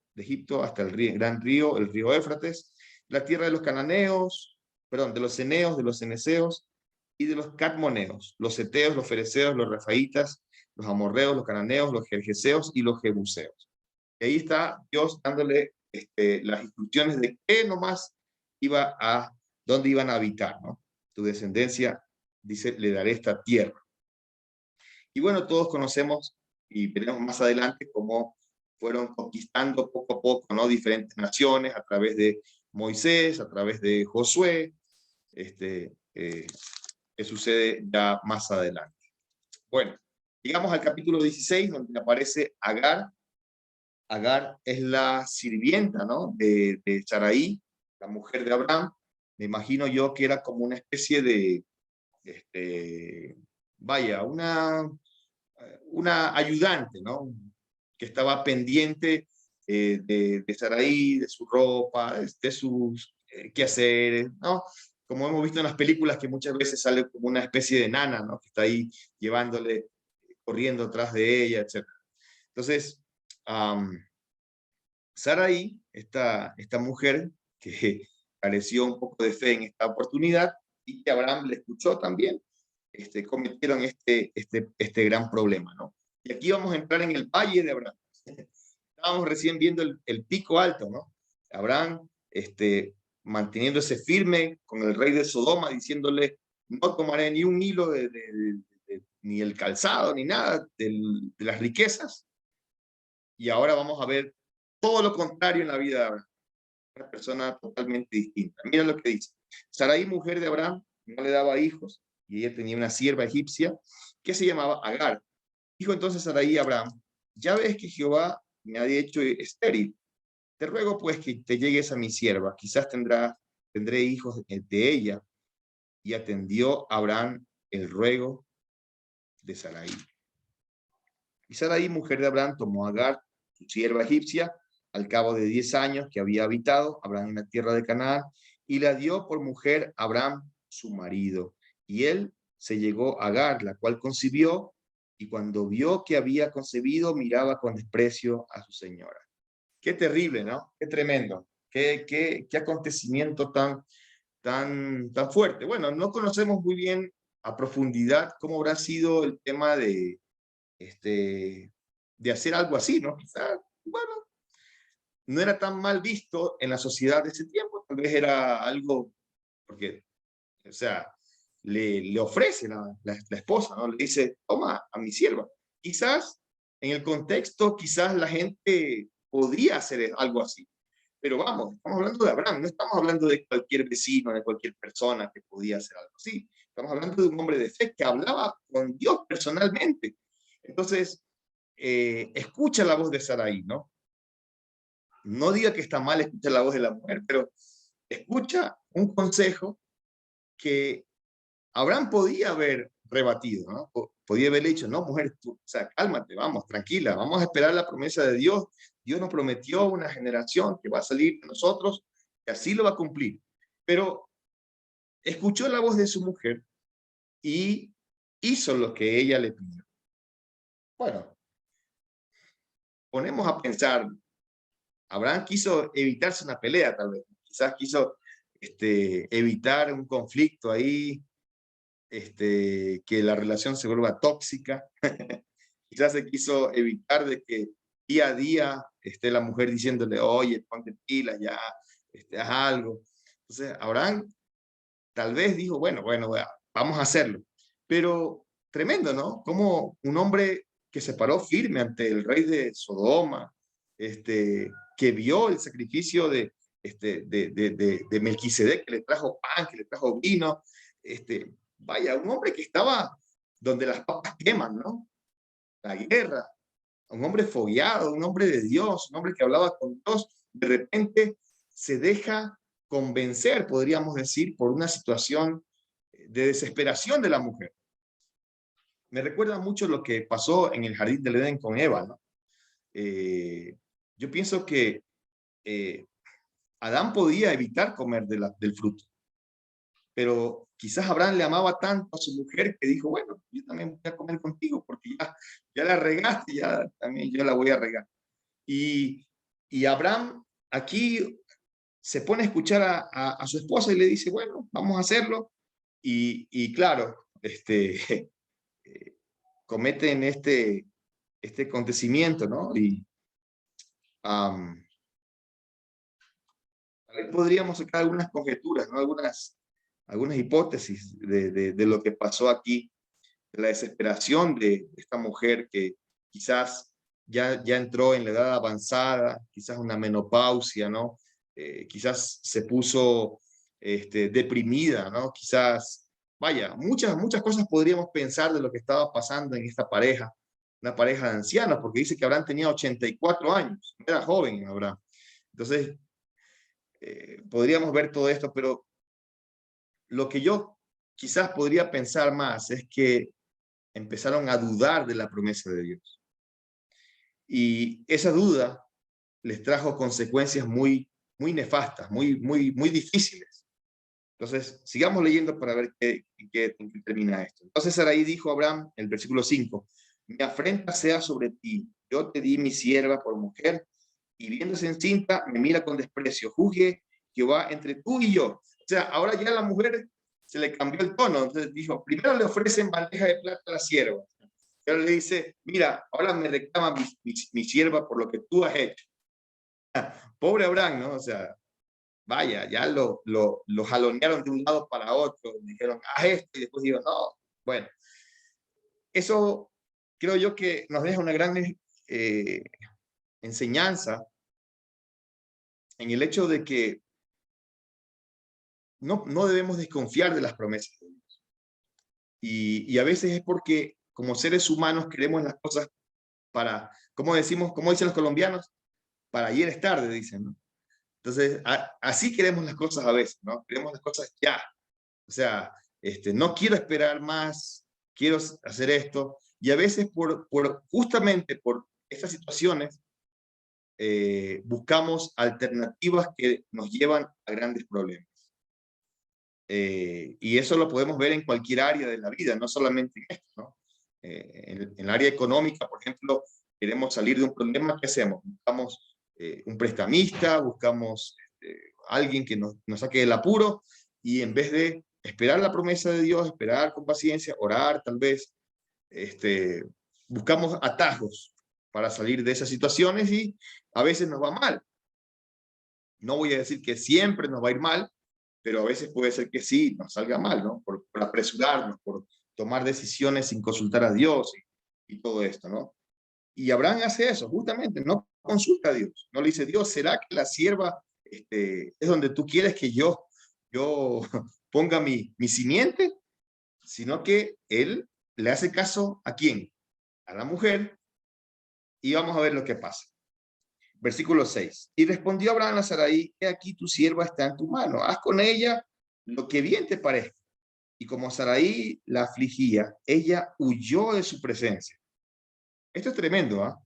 hasta el gran río, el río Éufrates, la tierra de los cananeos, de los ceneos, de los ceneseos y de los cadmoneos, los seteos, los fereceos, los refaitas, los amorreos, los cananeos, los gergeseos y los jebuseos. Y ahí está Dios dándole las instrucciones de qué nomás dónde iban a habitar, ¿no? Tu descendencia, dice, le daré esta tierra. Y bueno, todos conocemos y veremos más adelante cómo fueron conquistando poco a poco, ¿no? Diferentes naciones a través de Moisés, a través de Josué, que sucede ya más adelante. Bueno, llegamos al capítulo 16, donde aparece Agar. Agar es la sirvienta, ¿no? de Sarai, la mujer de Abraham. Me imagino yo que era como una especie de, vaya, una ayudante, ¿no? Que estaba pendiente de Sarai, de su ropa, de sus quehaceres, ¿no? Como hemos visto en las películas, que muchas veces sale como una especie de nana, ¿no? Que está ahí llevándole, corriendo atrás de ella, etc. Entonces, Sarai, esta mujer que careció un poco de fe en esta oportunidad y que Abraham le escuchó también, cometieron este gran problema, ¿no? Y aquí vamos a entrar en el valle de Abraham. Estábamos recién viendo el pico alto, ¿no? Abraham, manteniéndose firme con el rey de Sodoma, diciéndole, no tomaré ni un hilo ni el calzado, ni nada de las riquezas. Y ahora vamos a ver todo lo contrario en la vida de Abraham. Una persona totalmente distinta. Mira lo que dice. Sarai, mujer de Abraham, no le daba hijos, y ella tenía una sierva egipcia que se llamaba Agar. Dijo entonces Sarai a Abraham, ya ves que Jehová me ha hecho estéril. Te ruego pues que te llegues a mi sierva, quizás tendré hijos de ella. y atendió a Abraham el ruego de Sarai. Y Sarai, mujer de Abraham, tomó a Agar, su sierva egipcia, al cabo de 10 años que había habitado Abraham en la tierra de Canaán, y la dio por mujer a Abraham, su marido. Y él se llegó a Agar, la cual concibió, y cuando vio que había concebido, miraba con desprecio a su señora. Qué terrible, ¿no? Qué tremendo. Qué acontecimiento tan fuerte. Bueno, no conocemos muy bien a profundidad cómo habrá sido el tema de hacer algo así, ¿no? Quizás, bueno, no era tan mal visto en la sociedad de ese tiempo, tal vez era algo, porque, o sea, le ofrece la esposa, ¿no? Le dice, toma a mi sierva. Quizás, en el contexto, quizás la gente podía hacer algo así. Pero vamos, estamos hablando de Abraham, no estamos hablando de cualquier vecino, de cualquier persona que podía hacer algo así. Estamos hablando de un hombre de fe que hablaba con Dios personalmente. Entonces, escucha la voz de Sarai, ¿no? No diga que está mal escuchar la voz de la mujer, pero escucha un consejo que Abraham podía haber rebatido, ¿no? Podía haberle dicho, no, mujer, tú, o sea, cálmate, vamos, tranquila, vamos a esperar la promesa de Dios. Dios nos prometió una generación que va a salir de nosotros y así lo va a cumplir. Pero escuchó la voz de su mujer y hizo lo que ella le pidió. Bueno, ponemos a pensar, Abraham quiso evitarse una pelea, tal vez. Quizás quiso evitar un conflicto ahí, que la relación se vuelva tóxica. Quizás se quiso evitar de que día a día esté la mujer diciéndole, oye, ponte pilas ya, haz algo. Entonces, Abraham tal vez dijo, bueno, vamos a hacerlo. Pero tremendo, ¿no? Como un hombre que se paró firme ante el rey de Sodoma, que vio el sacrificio de Melquisedec, que le trajo pan, que le trajo vino, vaya, un hombre que estaba donde las papas queman, ¿no? La guerra, un hombre fogueado, un hombre de Dios, un hombre que hablaba con Dios, de repente se deja convencer, podríamos decir, por una situación de desesperación de la mujer. Me recuerda mucho lo que pasó en el jardín del Edén con Eva, ¿no? Yo pienso que Adán podía evitar comer del fruto, pero quizás Abraham le amaba tanto a su mujer que dijo, bueno, yo también voy a comer contigo porque ya la regaste, ya también yo la voy a regar. Y Abraham aquí se pone a escuchar a su esposa y le dice, bueno, vamos a hacerlo. Y claro, cometen este acontecimiento, ¿no? Y podríamos sacar algunas conjeturas, ¿no? Algunas hipótesis de lo que pasó aquí, de la desesperación de esta mujer que quizás ya entró en la edad avanzada, quizás una menopausia, ¿no? Quizás se puso deprimida, ¿no? Quizás, vaya, muchas cosas podríamos pensar de lo que estaba pasando en esta pareja, una pareja de ancianos, porque dice que Abraham tenía 84 años, era joven Abraham. Entonces, podríamos ver todo esto, pero lo que yo quizás podría pensar más es que empezaron a dudar de la promesa de Dios. Y esa duda les trajo consecuencias muy nefastas, muy difíciles. Entonces, sigamos leyendo para ver en qué termina esto. Entonces Sarai dijo a Abraham, el versículo 5, mi afrenta sea sobre ti, yo te di mi sierva por mujer, y viéndose encinta, me mira con desprecio, juzgue Jehová entre tú y yo. O sea, ahora ya la mujer se le cambió el tono, entonces dijo, primero le ofrecen bandeja de plata a la sierva, y ahora le dice, mira, ahora me reclama mi sierva por lo que tú has hecho. Pobre Abraham, ¿no? O sea, vaya, ya lo jalonearon de un lado para otro, dijeron, haz esto, y después dijeron, no, bueno, eso creo yo que nos deja una gran enseñanza en el hecho de que no debemos desconfiar de las promesas de Dios. Y a veces es porque como seres humanos queremos las cosas para, como decimos, como dicen los colombianos, para ayer es tarde, dicen, ¿no? Entonces, así queremos las cosas a veces, ¿no? Queremos las cosas ya. O sea, no quiero esperar más, quiero hacer esto. Y a veces justamente por estas situaciones buscamos alternativas que nos llevan a grandes problemas. Y eso lo podemos ver en cualquier área de la vida, no solamente en esto, ¿no? En el área económica, por ejemplo, queremos salir de un problema, ¿qué hacemos? Buscamos un prestamista, buscamos alguien que nos saque del apuro, y en vez de esperar la promesa de Dios, esperar con paciencia, orar tal vez, buscamos atajos para salir de esas situaciones, y a veces nos va mal. No voy a decir que siempre nos va a ir mal, pero a veces puede ser que sí, nos salga mal, ¿no? Por apresurarnos, por tomar decisiones sin consultar a Dios y todo esto, ¿no? Y Abraham hace eso, justamente, no consulta a Dios, no le dice, Dios, ¿será que la sierva es donde tú quieres que yo ponga mi simiente? Sino que él le hace caso ¿a quién? A la mujer, y vamos a ver lo que pasa. Versículo 6. Y respondió Abraham a Sarai, he aquí tu sierva está en tu mano, haz con ella lo que bien te parezca. Y como Sarai la afligía, ella huyó de su presencia. Esto es tremendo, ¿ah?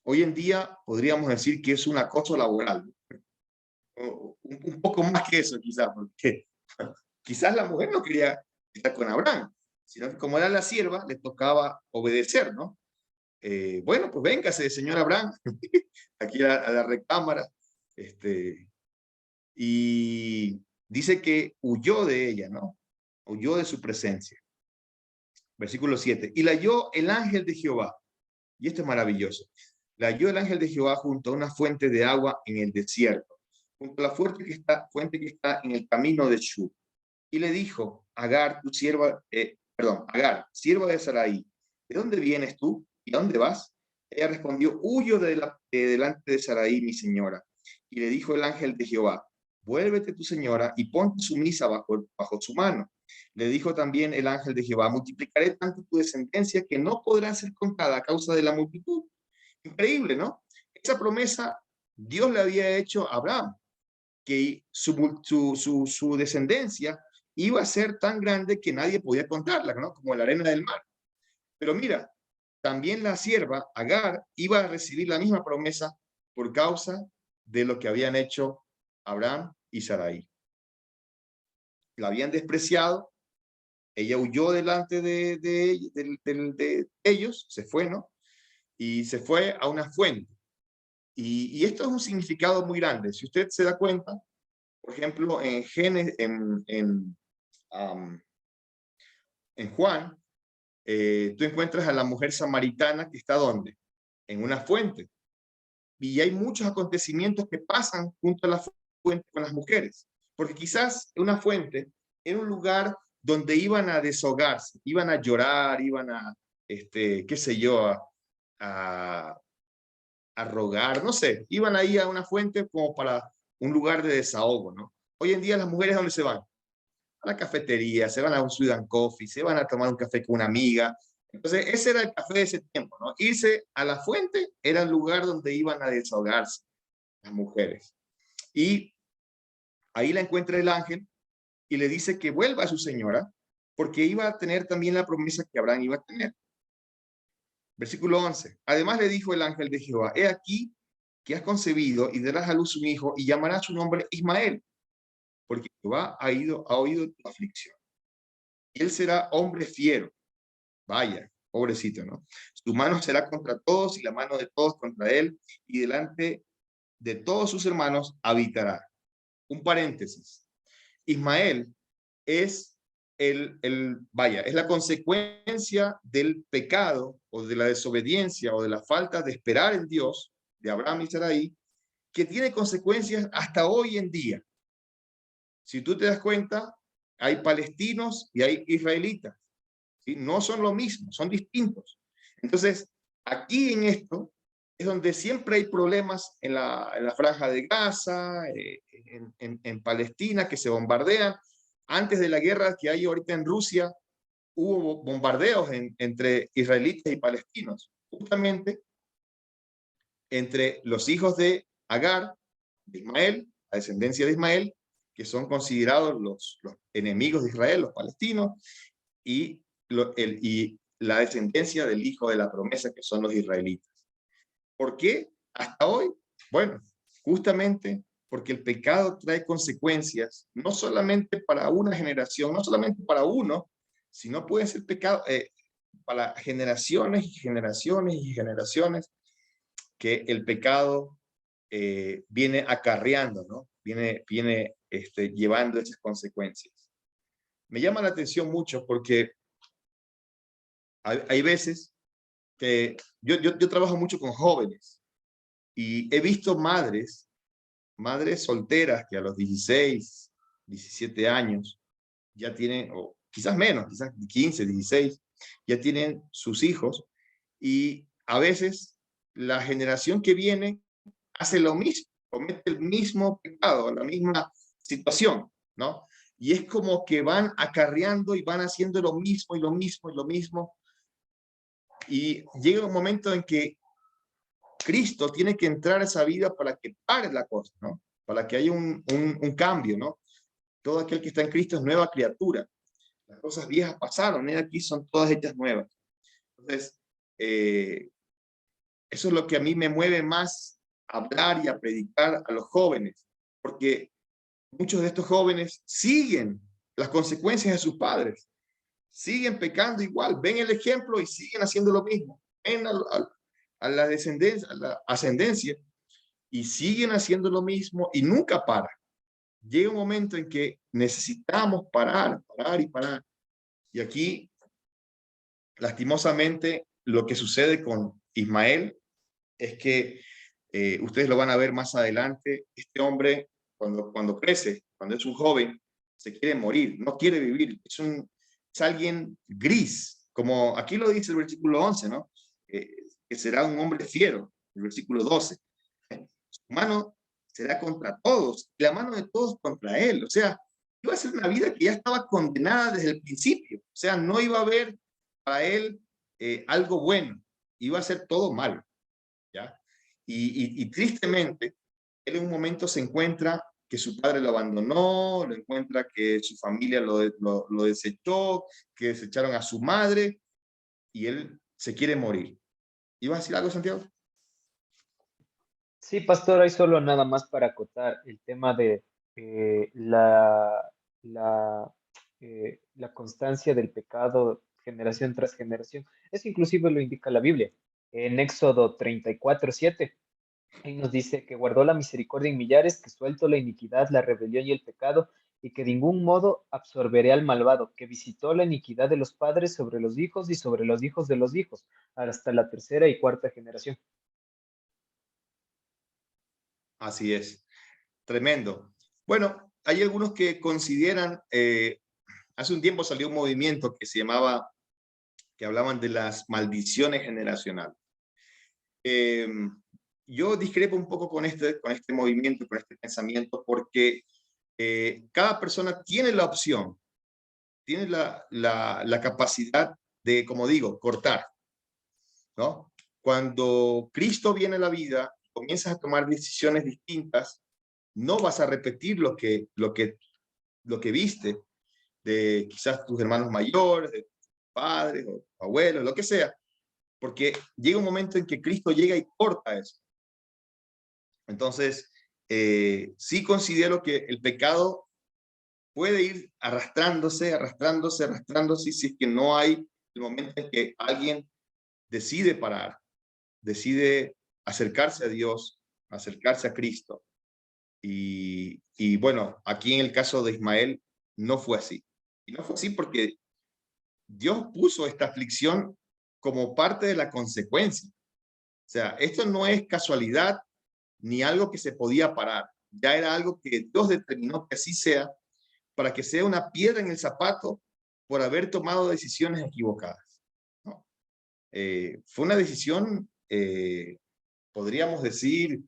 Hoy en día podríamos decir que es un acoso laboral. Un poco más que eso, quizás, porque quizás la mujer no quería estar con Abraham, sino que como era la sierva, le tocaba obedecer, ¿no? Bueno, pues véngase, señor Abraham, aquí a la recámara. Y dice que huyó de ella, ¿no? Huyó de su presencia. Versículo 7. Y la halló el ángel de Jehová. Y esto es maravilloso. La halló el ángel de Jehová junto a una fuente de agua en el desierto, junto a la fuente que está en el camino de Shur. Y le dijo, Agar, tu sierva, Agar, sierva de Sarai, ¿de dónde vienes tú? ¿Y a dónde vas? Ella respondió, huyo de delante de Sarai, mi señora. Y le dijo el ángel de Jehová, vuélvete tu señora y ponte sumisa bajo su mano. Le dijo también el ángel de Jehová, multiplicaré tanto tu descendencia que no podrá ser contada a causa de la multitud. Increíble, ¿no? Esa promesa Dios le había hecho a Abraham, que su descendencia iba a ser tan grande que nadie podía contarla, ¿no? Como la arena del mar. Pero mira, también la sierva Agar iba a recibir la misma promesa por causa de lo que habían hecho Abraham y Sarai. La habían despreciado, ella huyó delante de ellos, se fue, ¿no? Y se fue a una fuente. Y esto es un significado muy grande. Si usted se da cuenta, por ejemplo, en Juan, tú encuentras a la mujer samaritana que está ¿dónde? En una fuente. Y hay muchos acontecimientos que pasan junto a la fuente con las mujeres. Porque quizás una fuente era un lugar donde iban a desahogarse, iban a llorar, iban a, qué sé yo, a rogar, no sé, iban ahí a una fuente como para un lugar de desahogo, ¿no? Hoy en día las mujeres, ¿a dónde se van? A la cafetería, se van a un Sudan Coffee, se van a tomar un café con una amiga. Entonces, ese era el café de ese tiempo, ¿no? Irse a la fuente era el lugar donde iban a desahogarse las mujeres. Y ahí la encuentra el ángel y le dice que vuelva a su señora, porque iba a tener también la promesa que Abraham iba a tener. Versículo 11. Además le dijo el ángel de Jehová, he aquí que has concebido y darás a luz un hijo y llamarás su nombre Ismael, porque Jehová ha oído tu aflicción. Y él será hombre fiero. Vaya, pobrecito, ¿no? Su mano será contra todos y la mano de todos contra él, y delante de todos sus hermanos habitará. Un paréntesis. Ismael es es la consecuencia del pecado o de la desobediencia o de la falta de esperar en Dios de Abraham y Sarai, que tiene consecuencias hasta hoy en día. Si tú te das cuenta, hay palestinos y hay israelitas, ¿sí? No son lo mismo, son distintos. Entonces, aquí en esto es donde siempre hay problemas en la franja de Gaza, en Palestina, que se bombardean. Antes de la guerra que hay ahorita en Rusia, hubo bombardeos entre israelitas y palestinos, justamente entre los hijos de Agar, de Ismael, la descendencia de Ismael, que son considerados los enemigos de Israel, los palestinos, y la descendencia del hijo de la promesa, que son los israelitas. ¿Por qué? Hasta hoy, bueno, justamente porque el pecado trae consecuencias, no solamente para una generación, no solamente para uno, sino puede ser pecado para generaciones y generaciones y generaciones, que el pecado viene acarreando, ¿no? Viene llevando esas consecuencias. Me llama la atención mucho porque hay veces que yo trabajo mucho con jóvenes y he visto madres solteras que a los 16, 17 años ya tienen, o quizás menos, quizás 15, 16, ya tienen sus hijos, y a veces la generación que viene hace lo mismo, comete el mismo pecado, la misma situación, ¿no? Y es como que van acarreando y van haciendo lo mismo y lo mismo y lo mismo. Y llega un momento en que Cristo tiene que entrar a esa vida para que pare la cosa, ¿no? Para que haya un cambio, ¿no? Todo aquel que está en Cristo es nueva criatura. Las cosas viejas pasaron, y aquí son todas hechas nuevas. Entonces, eso es lo que a mí me mueve más a hablar y a predicar a los jóvenes, porque muchos de estos jóvenes siguen las consecuencias de sus padres, siguen pecando igual, ven el ejemplo y siguen haciendo lo mismo, ven a la descendencia, a la ascendencia, y siguen haciendo lo mismo y nunca paran. Llega un momento en que necesitamos parar, parar y parar. Y aquí, lastimosamente, lo que sucede con Ismael es que ustedes lo van a ver más adelante. Este hombre, cuando crece, cuando es un joven, se quiere morir, no quiere vivir. Es alguien gris, como aquí lo dice el versículo 11, ¿no? Que será un hombre fiero, el versículo 12. Su mano será contra todos, y la mano de todos contra él. O sea, iba a ser una vida que ya estaba condenada desde el principio. O sea, no iba a haber para él algo bueno, iba a ser todo malo, ¿ya? Y tristemente, él en un momento se encuentra que su padre lo abandonó, lo encuentra que su familia lo desechó, que desecharon a su madre, y él se quiere morir. ¿Ibas a decir algo, Santiago?
Sí, pastor, hay solo nada más para acotar el tema de la, la constancia del pecado generación tras generación. Eso inclusive lo indica la Biblia. En Éxodo 34:7, ahí nos dice que guardó la misericordia en millares, que suelto la iniquidad, la rebelión y el pecado, y que de ningún modo absorberé al malvado, que visitó la iniquidad de los padres sobre los hijos y sobre los hijos de los hijos, hasta la tercera y cuarta generación.
Así es. Tremendo. Bueno, hay algunos que consideran, hace un tiempo salió un movimiento que se llamaba, que hablaban de las maldiciones generacionales. Yo discrepo un poco con este movimiento, con este pensamiento, porque cada persona tiene la opción, tiene la capacidad de, como digo, cortar, ¿no? Cuando Cristo viene a la vida, comienzas a tomar decisiones distintas, no vas a repetir lo que viste de quizás tus hermanos mayores, de tus padres o abuelos, lo que sea, porque llega un momento en que Cristo llega y corta eso. Entonces, sí considero que el pecado puede ir arrastrándose, arrastrándose, arrastrándose, si es que no hay el momento en que alguien decide parar, decide acercarse a Dios, acercarse a Cristo. Y bueno, aquí en el caso de Ismael no fue así. Y no fue así porque Dios puso esta aflicción como parte de la consecuencia. O sea, esto no es casualidad ni algo que se podía parar. Ya era algo que Dios determinó que así sea, para que sea una piedra en el zapato por haber tomado decisiones equivocadas, ¿no? Fue una decisión, podríamos decir,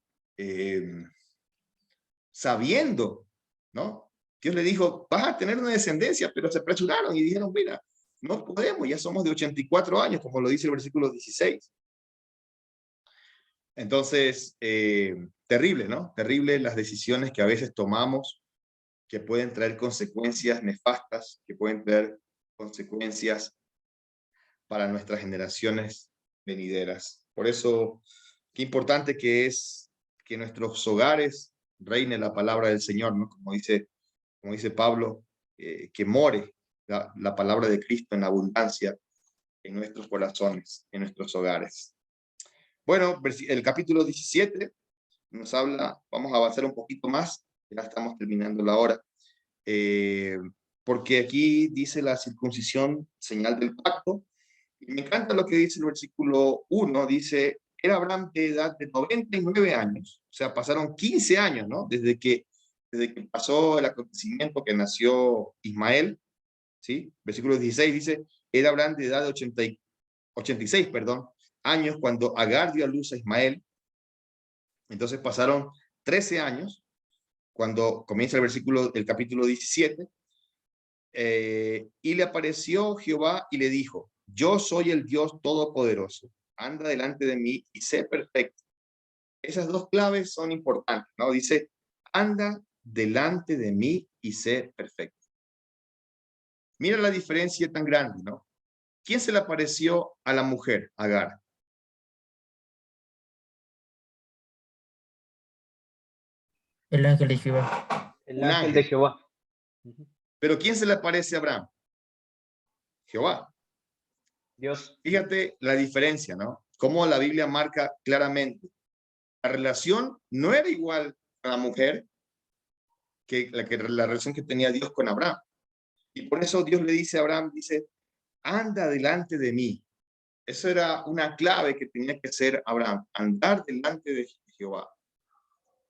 sabiendo, ¿no? Dios le dijo, vas a tener una descendencia, pero se apresuraron y dijeron, mira, no podemos, ya somos de 84 años, como lo dice el versículo 16. Entonces, terrible, ¿no? Terrible las decisiones que a veces tomamos, que pueden traer consecuencias nefastas, que pueden traer consecuencias para nuestras generaciones venideras. Por eso, qué importante que es que en nuestros hogares reine la palabra del Señor, ¿no? Como dice Pablo, que more la palabra de Cristo en abundancia en nuestros corazones, en nuestros hogares. Bueno, el capítulo 17 nos habla, vamos a avanzar un poquito más, ya estamos terminando la hora, porque aquí dice la circuncisión, señal del pacto, y me encanta lo que dice el versículo 1, dice, era Abraham de edad de 99 años, o sea, pasaron 15 años, ¿no? Desde que pasó el acontecimiento que nació Ismael, ¿sí? Versículo 16 dice, era Abraham de edad de 86, perdón, años cuando Agar dio a luz a Ismael. Entonces pasaron 13 años cuando comienza el capítulo 17, y le apareció Jehová y le dijo, yo soy el Dios Todopoderoso, anda delante de mí y sé perfecto. Esas dos claves son importantes, ¿no? Dice, anda delante de mí y sé perfecto. Mira la diferencia tan grande, ¿no? ¿Quién se le apareció a la mujer, Agar?
El ángel de Jehová.
El
Un
ángel de
ángel.
Jehová.
Pero ¿quién se le aparece a Abraham? Jehová.
Dios.
Fíjate la diferencia, ¿no? Cómo la Biblia marca claramente. La relación no era igual a la mujer que la relación que tenía Dios con Abraham. Y por eso Dios le dice a Abraham, dice, anda delante de mí. Eso era una clave que tenía que hacer Abraham, andar delante de Jehová.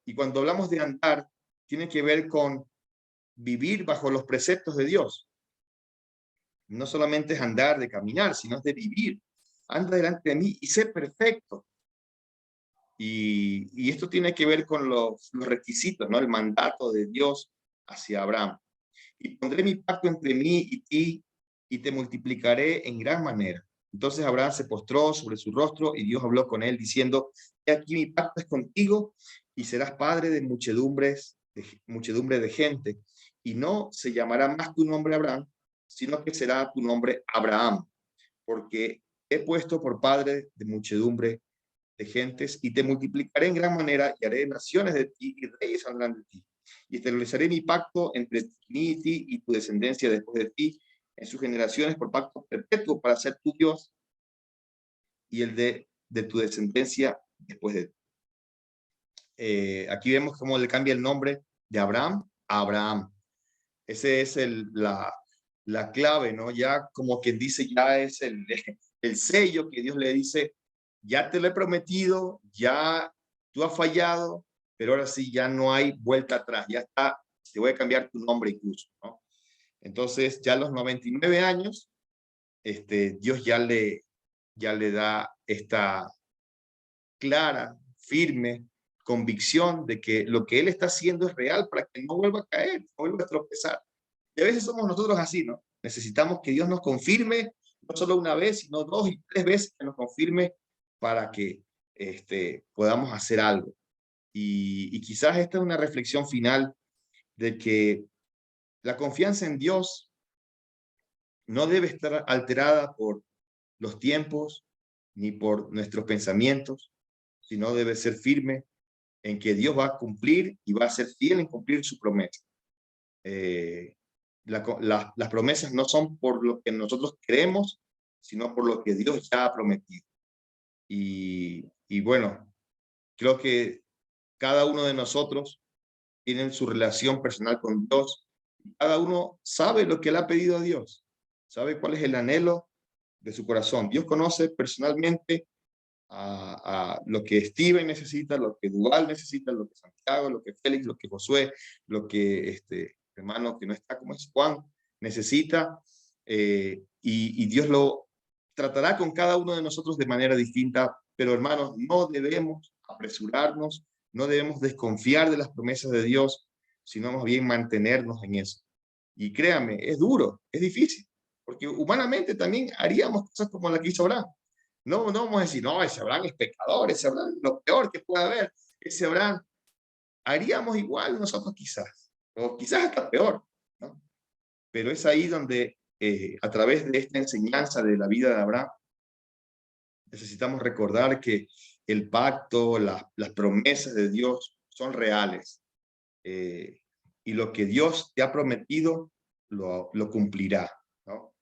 Y cuando hablamos de andar, tiene que ver con vivir bajo los preceptos de Dios. No solamente es andar, de caminar, sino es de vivir. Anda delante de mí y sé perfecto. Y esto tiene que ver con los requisitos, ¿no? El mandato de Dios hacia Abraham. Y pondré mi pacto entre mí y ti, y te multiplicaré en gran manera. Entonces Abraham se postró sobre su rostro, y Dios habló con él, diciendo, he aquí mi pacto es contigo, y serás padre de muchedumbre de gente, y no se llamará más tu nombre Abraham, sino que será tu nombre Abraham, porque he puesto por padre de muchedumbre de gentes, y te multiplicaré en gran manera, y haré naciones de ti, y reyes saldrán de ti. Y estableceré mi pacto entre mí y ti, y tu descendencia después de ti, en sus generaciones, por pacto perpetuo, para ser tu Dios, y el de tu descendencia después de ti. Aquí vemos cómo le cambia el nombre de Abraham a Abraham. Ese es la clave, ¿no? Ya como quien dice, ya es el sello que Dios le dice, ya te lo he prometido, ya tú has fallado, pero ahora sí ya no hay vuelta atrás, ya está, te voy a cambiar tu nombre incluso, ¿no? Entonces ya a los 99 años, Dios ya le da esta clara, firme convicción de que lo que él está haciendo es real para que no vuelva a caer, no vuelva a tropezar. Y a veces somos nosotros así, ¿no? Necesitamos que Dios nos confirme, no solo una vez, sino 2 y 3 veces que nos confirme para que podamos hacer algo. Y quizás esta es una reflexión final de que la confianza en Dios no debe estar alterada por los tiempos ni por nuestros pensamientos, sino debe ser firme en que Dios va a cumplir y va a ser fiel en cumplir su promesa. Las promesas no son por lo que nosotros creemos, sino por lo que Dios ya ha prometido. Y bueno, creo que cada uno de nosotros tiene su relación personal con Dios. Cada uno sabe lo que le ha pedido a Dios, sabe cuál es el anhelo de su corazón. Dios conoce personalmente a lo que Steven necesita, lo que Duval necesita, lo que Santiago, lo que Félix, lo que Josué, lo que hermano que no está como es Juan necesita, y Dios lo tratará con cada uno de nosotros de manera distinta, pero hermanos, no debemos apresurarnos, no debemos desconfiar de las promesas de Dios, sino más bien mantenernos en eso. Y créanme, es duro, es difícil, porque humanamente también haríamos cosas como la que hizo Abraham. No vamos a decir, no, ese Abraham es pecador, ese Abraham es lo peor que puede haber, ese Abraham, haríamos igual nosotros quizás, o quizás hasta peor, ¿no? Pero es ahí donde, a través de esta enseñanza de la vida de Abraham, necesitamos recordar que el pacto, las promesas de Dios son reales. Y lo que Dios te ha prometido, lo cumplirá, ¿no?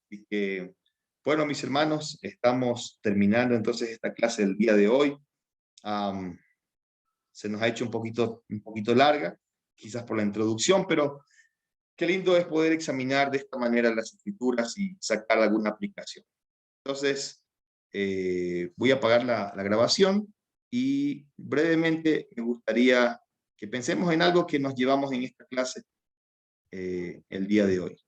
Así que, bueno, mis hermanos, estamos terminando entonces esta clase del día de hoy. Se nos ha hecho un poquito larga, quizás por la introducción, pero qué lindo es poder examinar de esta manera las escrituras y sacar alguna aplicación. Entonces, voy a apagar la grabación y brevemente me gustaría que pensemos en algo que nos llevamos en esta clase el día de hoy.